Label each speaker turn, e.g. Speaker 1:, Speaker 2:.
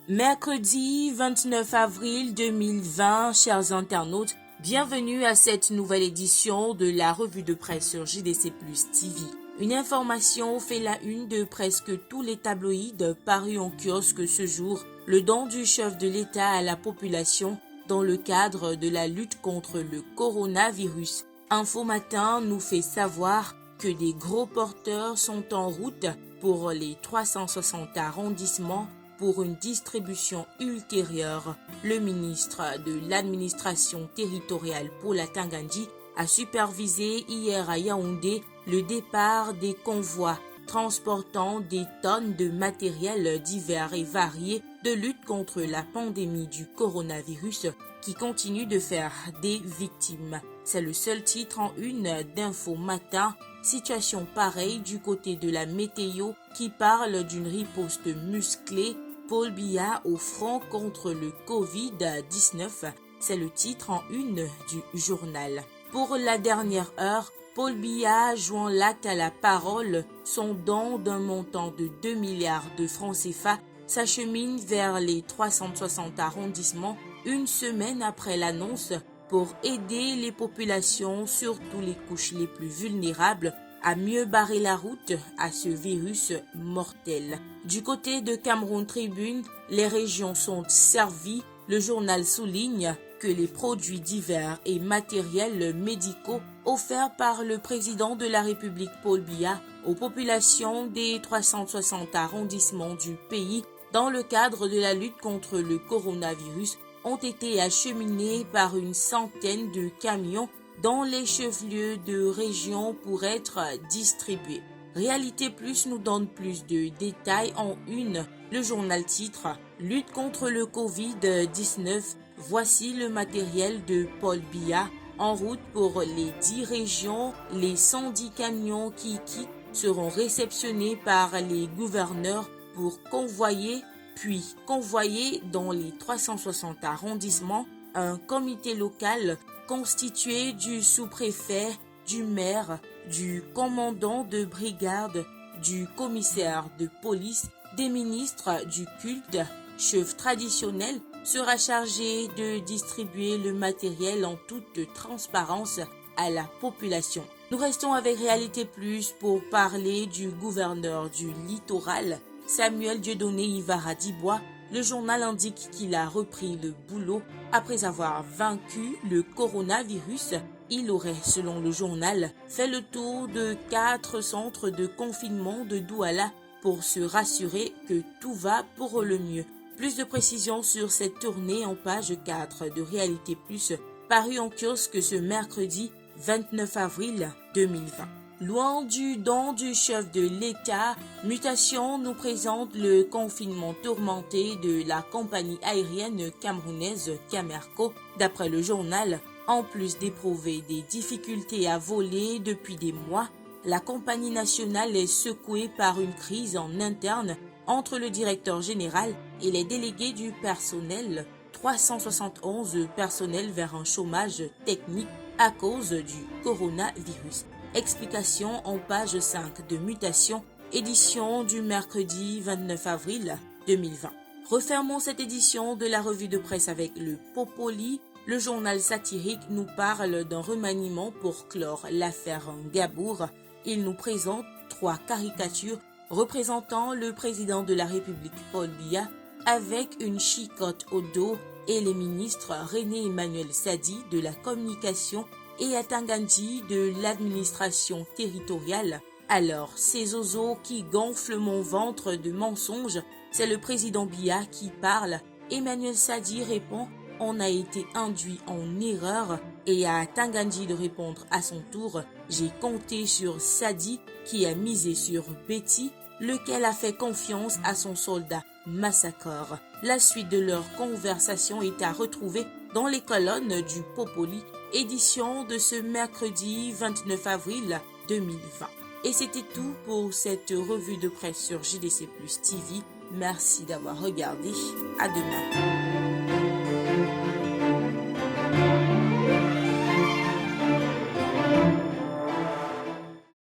Speaker 1: Mercredi 29 avril 2020, chers internautes, bienvenue à cette nouvelle édition de la revue de presse sur JDC Plus TV. Une information fait la une de presque tous les tabloïds parus en kiosque ce jour, le don du chef de l'État à la population dans le cadre de la lutte contre le coronavirus. Info Matin nous fait savoir que des gros porteurs sont en route pour les 360 arrondissements pour une distribution ultérieure. Le ministre de l'administration territoriale Paul Atangandi a supervisé hier à Yaoundé le départ des convois transportant des tonnes de matériel divers et variés de lutte contre la pandémie du coronavirus qui continue de faire des victimes. C'est le seul titre en une d'Info Matin. Situation pareille du côté de la météo qui parle d'une riposte musclée. Paul Biya au front contre le Covid-19. C'est le titre en une du journal. Pour la dernière heure, Paul Biya joint l'acte à la parole. Son don d'un montant de 2 milliards de francs CFA s'achemine vers les 360 arrondissements une semaine après l'annonce pour aider les populations, surtout les couches les plus vulnérables, à mieux barrer la route à ce virus mortel. Du côté de Cameroun Tribune, les régions sont servies. Le journal souligne que les produits divers et matériels médicaux offerts par le président de la République Paul Biya aux populations des 360 arrondissements du pays dans le cadre de la lutte contre le coronavirus ont été acheminés par une centaine de camions dans les chefs-lieux de région pour être distribués. Réalité Plus nous donne plus de détails en une. Le journal titre « Lutte contre le Covid-19 ». Voici le matériel de Paul Biya en route pour les 10 régions. Les 110 camions qui seront réceptionnés par les gouverneurs pour convoyer dans les 360 arrondissements un comité local constitué du sous-préfet, du maire, du commandant de brigade, du commissaire de police, des ministres du culte. Chef traditionnel sera chargé de distribuer le matériel en toute transparence à la population. Nous restons avec Réalité Plus pour parler du gouverneur du littoral, Samuel Dieudonné Ivara Dibois. Le journal indique qu'il a repris le boulot après avoir vaincu le coronavirus. Il aurait, selon le journal, fait le tour de 4 centres de confinement de Douala pour se rassurer que tout va pour le mieux. Plus de précisions sur cette tournée en page 4 de Réalité Plus, paru en kiosque ce mercredi 29 avril 2020. Loin du don du chef de l'État, Mutation nous présente le confinement tourmenté de la compagnie aérienne camerounaise Camerco. D'après le journal, en plus d'éprouver des difficultés à voler depuis des mois, la compagnie nationale est secouée par une crise en interne entre le directeur général et les délégués du personnel. 371 personnels vers un chômage technique à cause du coronavirus. Explication en page 5 de Mutation, édition du mercredi 29 avril 2020. Refermons cette édition de la revue de presse avec le Popoli. Le journal satirique nous parle d'un remaniement pour clore l'affaire Gabour. Il nous présente 3 caricatures représentant le président de la République Paul Biya avec une chicotte au dos et les ministres René Emmanuel Sadi de la communication et Atangandi de l'administration territoriale. Alors, ces oiseaux qui gonflent mon ventre de mensonges, c'est le président Biya qui parle. Emmanuel Sadi répond « On a été induit en erreur » et à Atangandi de répondre à son tour « J'ai compté sur Sadi qui a misé sur Betty, lequel a fait confiance à son soldat Massacre ». La suite de leur conversation est à retrouver dans les colonnes du Popoli, édition de ce mercredi 29 avril 2020. Et c'était tout pour cette revue de presse sur JDC Plus TV. Merci d'avoir regardé. À demain.